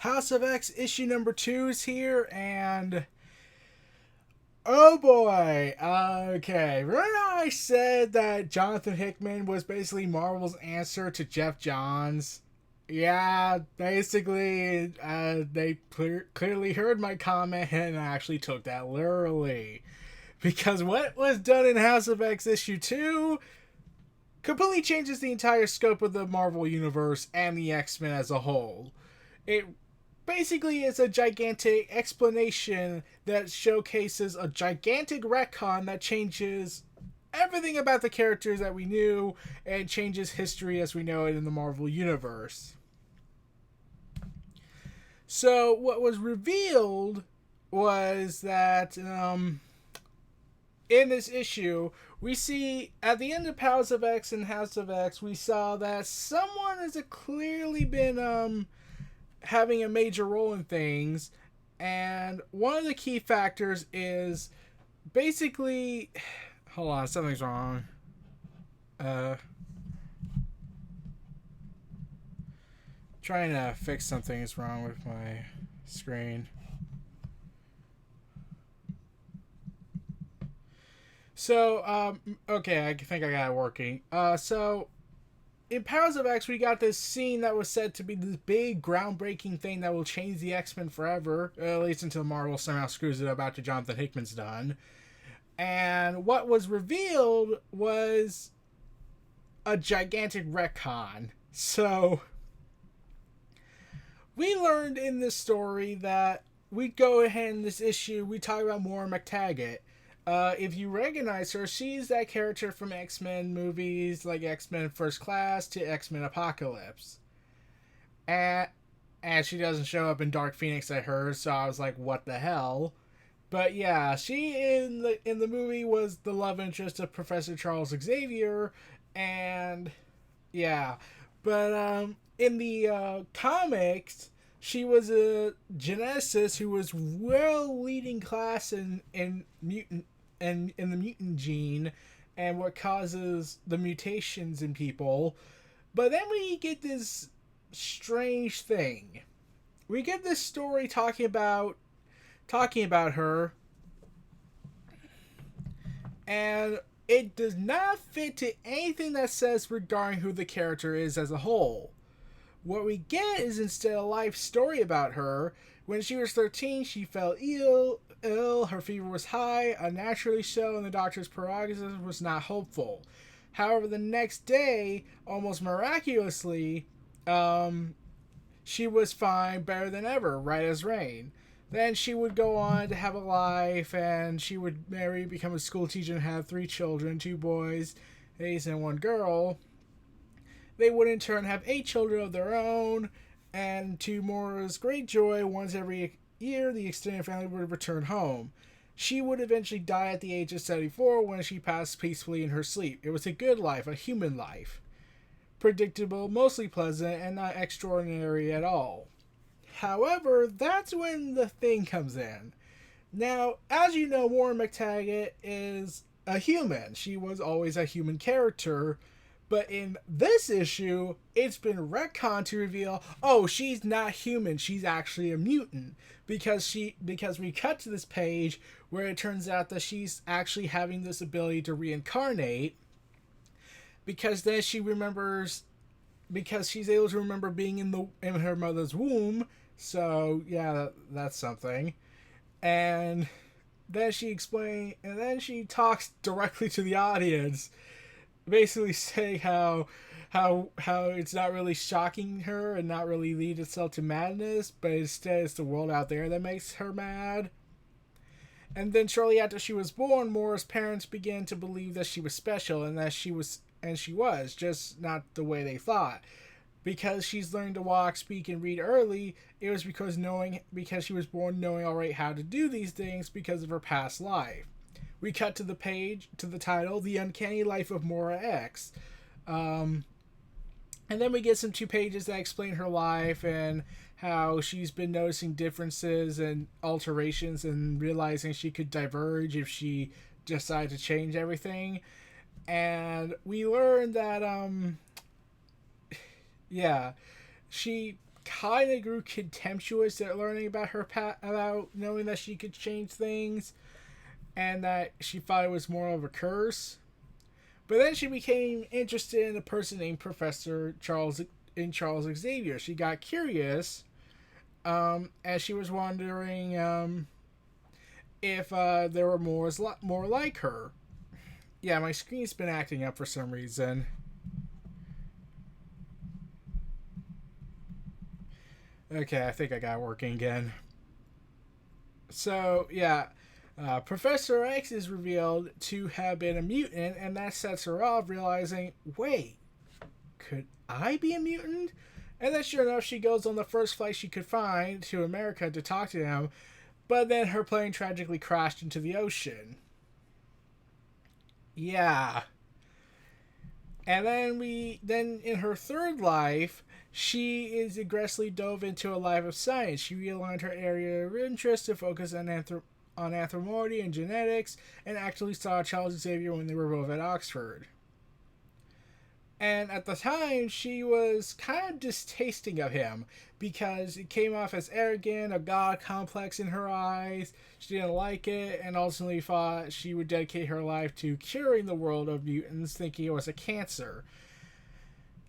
House of X issue number 2 is here, and oh boy. Okay, remember how I said that Jonathan Hickman was basically Marvel's answer to Jeff Johns? Yeah, basically, they clearly heard my comment and actually took that literally. Because what was done in House of X issue 2 completely changes the entire scope of the Marvel Universe and the X-Men as a whole. It basically is a gigantic explanation that showcases a gigantic retcon that changes everything about the characters that we knew and changes history as we know it in the Marvel Universe. So, what was revealed was that in this issue, we see at the end of House of X and House of X, we saw that someone has clearly been having a major role in things, and one of the key factors is basically, hold on, something's wrong. Trying to fix something is wrong with my screen. So, okay, I think I got it working. So in Powers of X, we got this scene that was said to be this big, groundbreaking thing that will change the X-Men forever, at least until Marvel somehow screws it up after Jonathan Hickman's done. And what was revealed was a gigantic retcon. So, we learned in this story that we go ahead in this issue, we talk about Moira McTaggart. If you recognize her, she's that character from X-Men movies like X-Men First Class to X-Men Apocalypse. And she doesn't show up in Dark Phoenix, I heard, so I was like, what the hell? But yeah, she in the movie was the love interest of Professor Charles Xavier, and yeah. But in the comics, she was a geneticist who was well leading class in mutant and in the mutant gene and what causes the mutations in people. But then we get this strange thing. We get this story talking about her, and it does not fit to anything that says regarding who the character is as a whole. What we get is instead a life story about her. When she was 13, she fell ill, her fever was high, unnaturally so, and the doctor's prognosis was not hopeful. However, the next day, almost miraculously, she was fine, better than ever, right as rain. Then she would go on to have a life, and she would marry, become a school teacher, and have 3 children, 2 boys, and 1 girl. They would in turn have 8 children of their own, and to Moira's great joy, once every year the extended family would return home. She would eventually die at the age of 74 when she passed peacefully in her sleep. It was a good life, a human life. Predictable, mostly pleasant, and not extraordinary at all. However, that's when the thing comes in. Now, as you know, Moira McTaggart is a human. She was always a human character. But in this issue, it's been retconned to reveal, oh, she's not human. She's actually a mutant. Because we cut to this page where it turns out that she's actually having this ability to reincarnate. Because then she remembers, because she's able to remember being in her mother's womb. So yeah, that's something. And then she talks directly to the audience, basically saying how it's not really shocking her and not really lead itself to madness, but instead it's the world out there that makes her mad. And then shortly after she was born, Moira's parents began to believe that she was special and that she was just not the way they thought. Because she's learned to walk, speak, and read early, it was because she was born knowing already how to do these things because of her past life. We cut to the page, to the title, The Uncanny Life of Moira X. And then we get some 2 pages that explain her life and how she's been noticing differences and alterations and realizing she could diverge if she decided to change everything. And we learned that, yeah, she kind of grew contemptuous at learning about about knowing that she could change things, and that she thought it was more of a curse. But then she became interested in a person named Professor Charles Xavier. She got curious, and she was wondering if there were more like her. Yeah, my screen's been acting up for some reason. Okay, I think I got it working again. So, yeah, Professor X is revealed to have been a mutant, and that sets her off, realizing, wait, could I be a mutant? And then, sure enough, she goes on the first flight she could find to America to talk to him, but then her plane tragically crashed into the ocean. Yeah. And then in her third life, she is aggressively dove into a life of science. She realigned her area of interest to focus on anthropology and genetics, and actually saw Charles Xavier when they were both at Oxford. And at the time, she was kind of distasting of him because it came off as arrogant, a god complex in her eyes. She didn't like it, and ultimately thought she would dedicate her life to curing the world of mutants, thinking it was a cancer.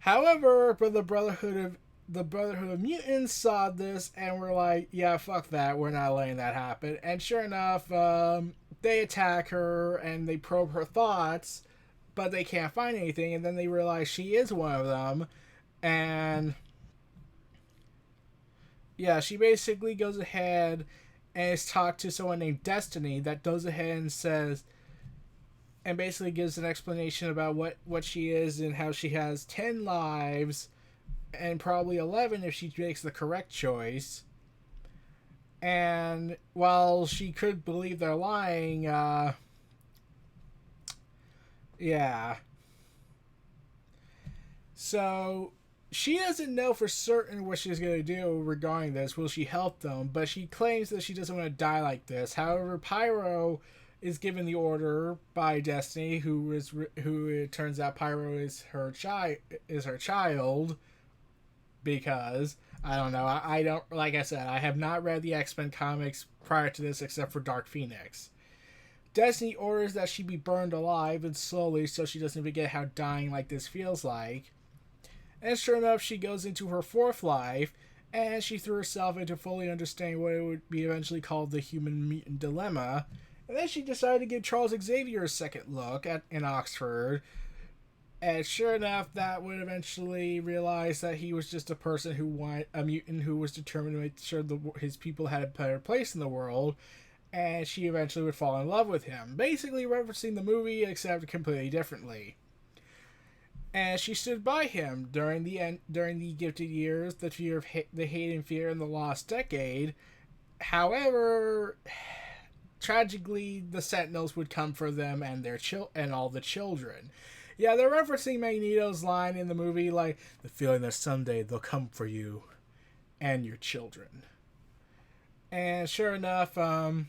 However, but the Brotherhood of Mutants saw this and were like, "Yeah, fuck that. We're not letting that happen." And sure enough, they attack her and they probe her thoughts, but they can't find anything. And then they realize she is one of them, and yeah, she basically goes ahead and is talked to someone named Destiny that goes ahead and says, and basically gives an explanation about what she is and how she has 10 lives and probably 11 if she makes the correct choice. And while she could believe they're lying, yeah. So she doesn't know for certain what she's going to do regarding this. Will she help them? But she claims that she doesn't want to die like this. However, Pyro is given the order by Destiny, who it turns out Pyro is her child, because I don't know. I don't, like I said, I have not read the X-Men comics prior to this except for Dark Phoenix. Destiny orders that she be burned alive and slowly so she doesn't forget how dying like this feels like. And sure enough, she goes into her fourth life, and she threw herself into fully understanding what it would be eventually called the human mutant dilemma. And then she decided to give Charles Xavier a second look in Oxford. And sure enough, that would eventually realize that he was just a mutant who was determined to make sure his people had a better place in the world. And she eventually would fall in love with him. Basically referencing the movie, except completely differently. And she stood by him during the Gifted Years, the hate and fear, and the Lost Decade. However, tragically, the Sentinels would come for them and and all the children. Yeah, they're referencing Magneto's line in the movie, like, the feeling that someday they'll come for you and your children. And sure enough, Moira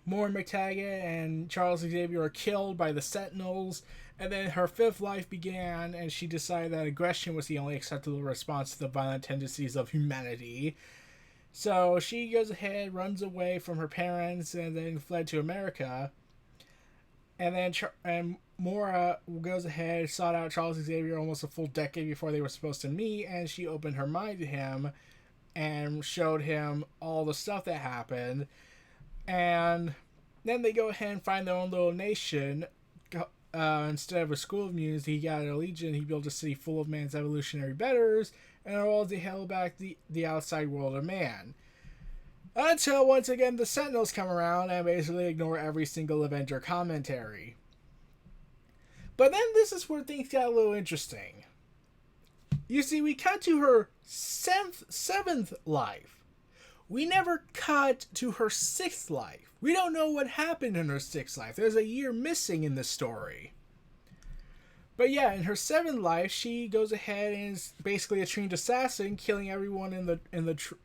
McTaggart and Charles Xavier are killed by the Sentinels, and then her fifth life began, and she decided that aggression was the only acceptable response to the violent tendencies of humanity. So she goes ahead, runs away from her parents, and then fled to America. And then Moira goes ahead, sought out Charles Xavier almost a full decade before they were supposed to meet, and she opened her mind to him and showed him all the stuff that happened. And then they go ahead and find their own little nation. Instead of a school of mutants, he got a legion. He built a city full of man's evolutionary betters, and all to held back the outside world of man. Until once again the Sentinels come around and basically ignore every single Avenger commentary. But then this is where things got a little interesting. You see, we cut to her seventh life. We never cut to her sixth life. We don't know what happened in her sixth life. There's a year missing in this story. But yeah, in her seventh life, she goes ahead and is basically a trained assassin, killing everyone in the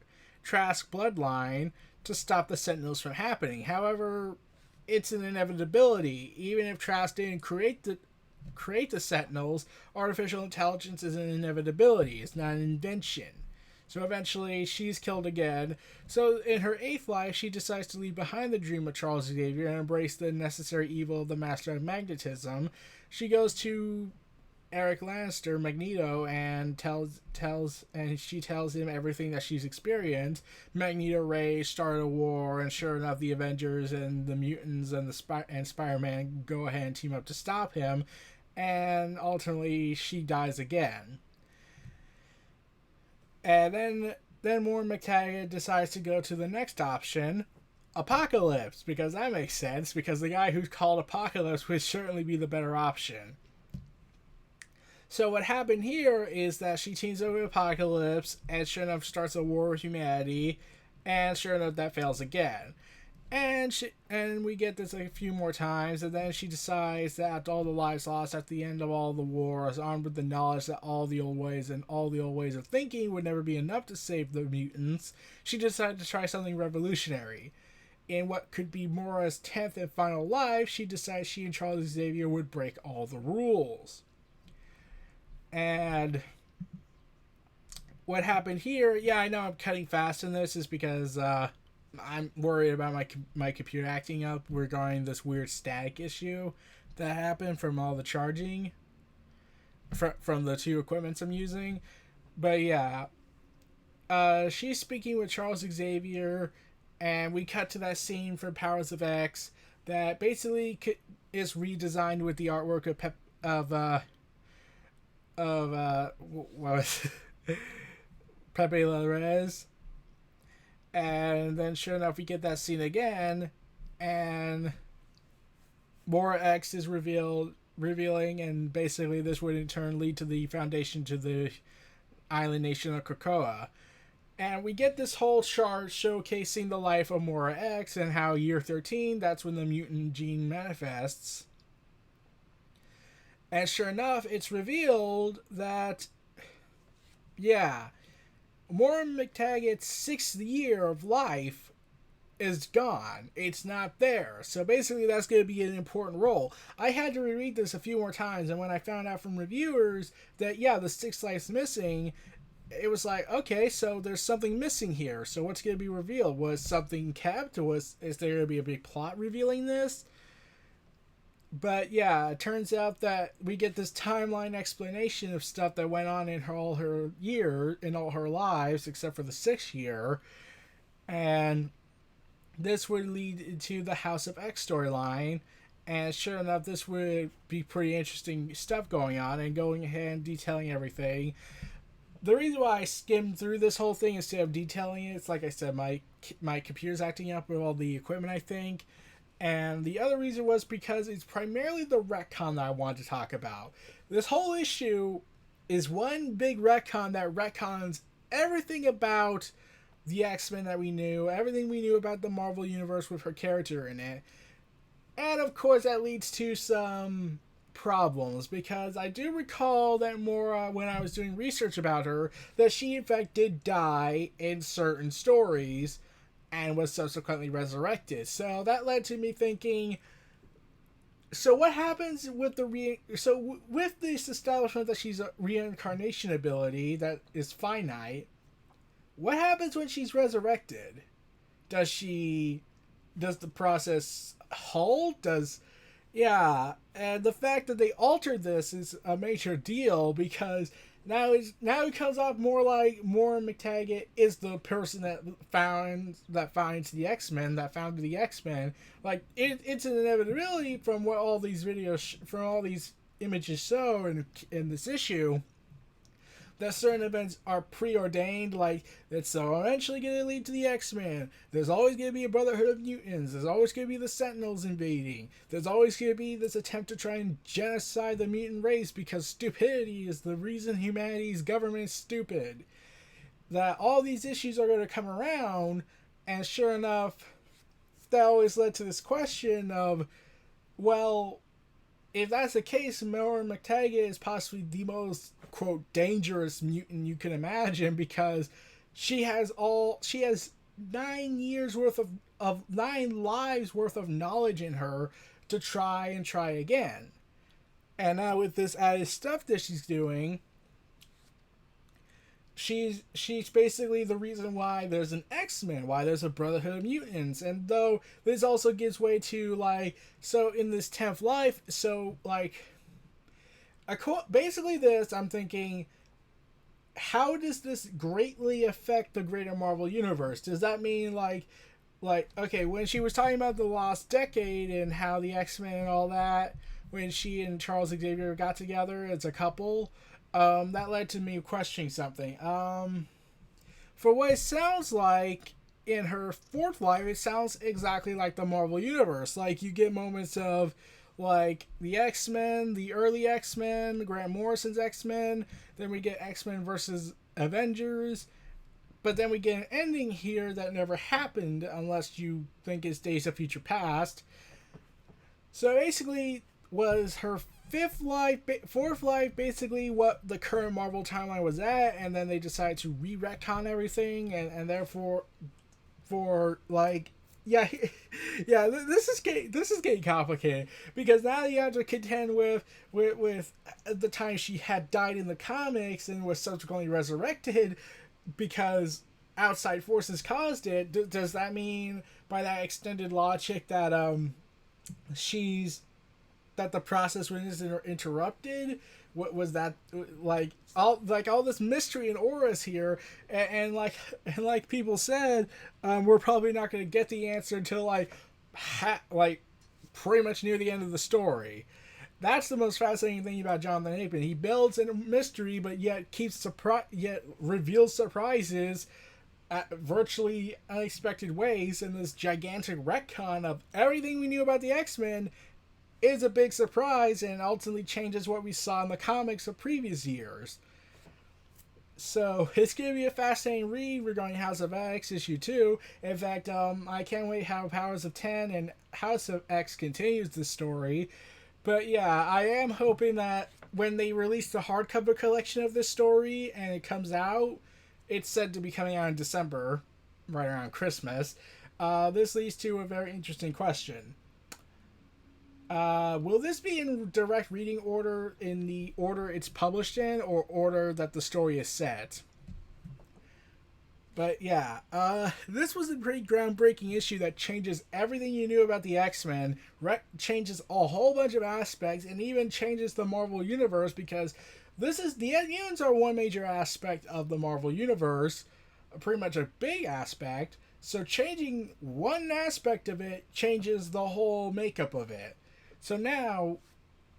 Trask bloodline to stop the Sentinels from happening. However, it's an inevitability. Even if Trask didn't create the Sentinels, artificial intelligence is an inevitability. It's not an invention. So eventually she's killed again. So in her 8th life, she decides to leave behind the dream of Charles Xavier and embrace the necessary evil of the Master of Magnetism. She goes to Eric Lannister, Magneto, and she tells him everything that she's experienced. Magneto Ray started a war, and sure enough, the Avengers and the mutants and Spider-Man go ahead and team up to stop him, and ultimately she dies again. And then Moira McTaggart decides to go to the next option, Apocalypse, because that makes sense, because the guy who's called Apocalypse would certainly be the better option. So what happened here is that she teams up with Apocalypse, and sure enough starts a war with humanity, and sure enough that fails again. And we get this a few more times, and then she decides that after all the lives lost at the end of all the wars, armed with the knowledge that all the old ways of thinking would never be enough to save the mutants, she decided to try something revolutionary. In what could be Moira's 10th and final life, she decided she and Charles Xavier would break all the rules. And what happened here, yeah, I know I'm cutting fast in this, is because I'm worried about my computer acting up regarding this weird static issue that happened from all the charging from the two equipments I'm using. But yeah, she's speaking with Charles Xavier, and we cut to that scene from Powers of X that basically is redesigned with the artwork what was Pepe Larraz. And then sure enough we get that scene again, and Moira X is revealing, and basically this would in turn lead to the foundation to the island nation of Krakoa. And we get this whole chart showcasing the life of Moira X and how year 13, that's when the mutant gene manifests. And sure enough, it's revealed that, yeah, Moira McTaggart's 6th year of life is gone. It's not there. So basically that's going to be an important role. I had to reread this a few more times, and when I found out from reviewers that, yeah, the 6th life's missing, it was like, okay, so there's something missing here. So what's going to be revealed? Was something kept? Is there going to be a big plot revealing this? But yeah, it turns out that we get this timeline explanation of stuff that went on in all her lives, except for the 6th year. And this would lead to the House of X storyline. And sure enough, this would be pretty interesting stuff going on, and going ahead and detailing everything. The reason why I skimmed through this whole thing instead of detailing it, it's like I said, my computer's acting up with all the equipment, I think. And the other reason was because it's primarily the retcon that I wanted to talk about. This whole issue is one big retcon that retcons everything about the X-Men that we knew, everything we knew about the Marvel Universe with her character in it. And of course that leads to some problems, because I do recall that Moira, when I was doing research about her, that she in fact did die in certain stories and was subsequently resurrected. So that led to me thinking, so what happens with with this establishment that she's a reincarnation ability that is finite, what happens when she's resurrected? Does the process halt? Yeah, and the fact that they altered this is a major deal, because now it comes off more like Moira McTaggart is the person that finds the X-Men, that founded the X-Men. Like it's an inevitability from what all these from all these images show in this issue, that certain events are preordained, like it's eventually going to lead to the X-Men. There's always going to be a Brotherhood of Mutants. There's always going to be the Sentinels invading. There's always going to be this attempt to try and genocide the mutant race, because stupidity is the reason humanity's government is stupid. That all these issues are going to come around, and sure enough, that always led to this question of, well, if that's the case, Moira McTaggart is possibly the most, quote, dangerous mutant you can imagine, because she has 9 years worth of 9 lives worth of knowledge in her to try again. And now with this added stuff that she's doing, she's basically the reason why there's an X-Men, why there's a Brotherhood of Mutants. And though this also gives way to like, so in this 10th life, so like basically this, I'm thinking, how does this greatly affect the greater Marvel universe? Does that mean like okay, when she was talking about the lost decade and how the X-Men and all that, when she and Charles Xavier got together as a couple, that led to me questioning something. For what it sounds like in her fourth life, it sounds exactly like the Marvel universe. Like you get moments of like the X-Men, the early X-Men, Grant Morrison's X-Men, then we get X-Men versus Avengers, but then we get an ending here that never happened unless you think it's Days of Future Past. So basically, was her fourth life, basically what the current Marvel timeline was at, and then they decided to retcon everything, and therefore, for like, yeah, yeah, this is getting complicated because now you have to contend with the time she had died in the comics and was subsequently resurrected because outside forces caused it. Does that mean by that extended logic that she's that the process was interrupted? What was that all this mystery and auras here, and like people said, we're probably not going to get the answer until like pretty much near the end of the story. That's the most fascinating thing about Jonathan Hickman. He builds in a mystery, but yet yet reveals surprises at virtually unexpected ways. And this gigantic retcon of everything we knew about the X-Men is a big surprise and ultimately changes what we saw in the comics of previous years. So it's going to be a fascinating read regarding House of X issue 2. In fact, I can't wait how Powers of 10 and House of X continues the story. But yeah, I am hoping that when they release the hardcover collection of this story and it comes out, it's said to be coming out in December, right around Christmas. This leads to a very interesting question. Will this be in direct reading order in the order it's published in, or order that the story is set? But yeah, this was a pretty groundbreaking issue that changes everything you knew about the X-Men, changes a whole bunch of aspects, and even changes the Marvel Universe, because the mutants are one major aspect of the Marvel Universe, pretty much a big aspect, so changing one aspect of it changes the whole makeup of it. So now,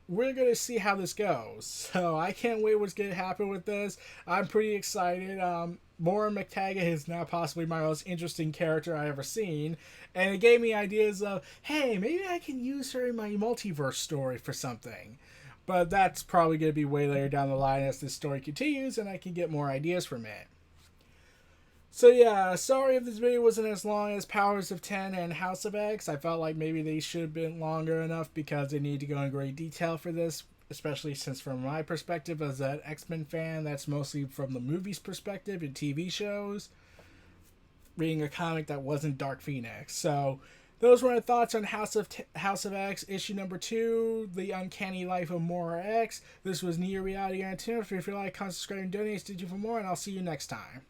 we're going to see how this goes. So I can't wait what's going to happen with this. I'm pretty excited. Moira McTaggart is now possibly my most interesting character I've ever seen. And it gave me ideas of, hey, maybe I can use her in my multiverse story for something. But that's probably going to be way later down the line as this story continues and I can get more ideas from it. So yeah, sorry if this video wasn't as long as Powers of 10 and House of X. I felt like maybe they should have been longer enough because they need to go in great detail for this, especially since from my perspective as an X-Men fan, that's mostly from the movies perspective and TV shows, reading a comic that wasn't Dark Phoenix. So those were my thoughts on House of X, issue number 2, The Uncanny Life of Moira X. This was Neo Reality Antenna. If you like, comment, subscribe, and donate. Stay tuned for more, and I'll see you next time.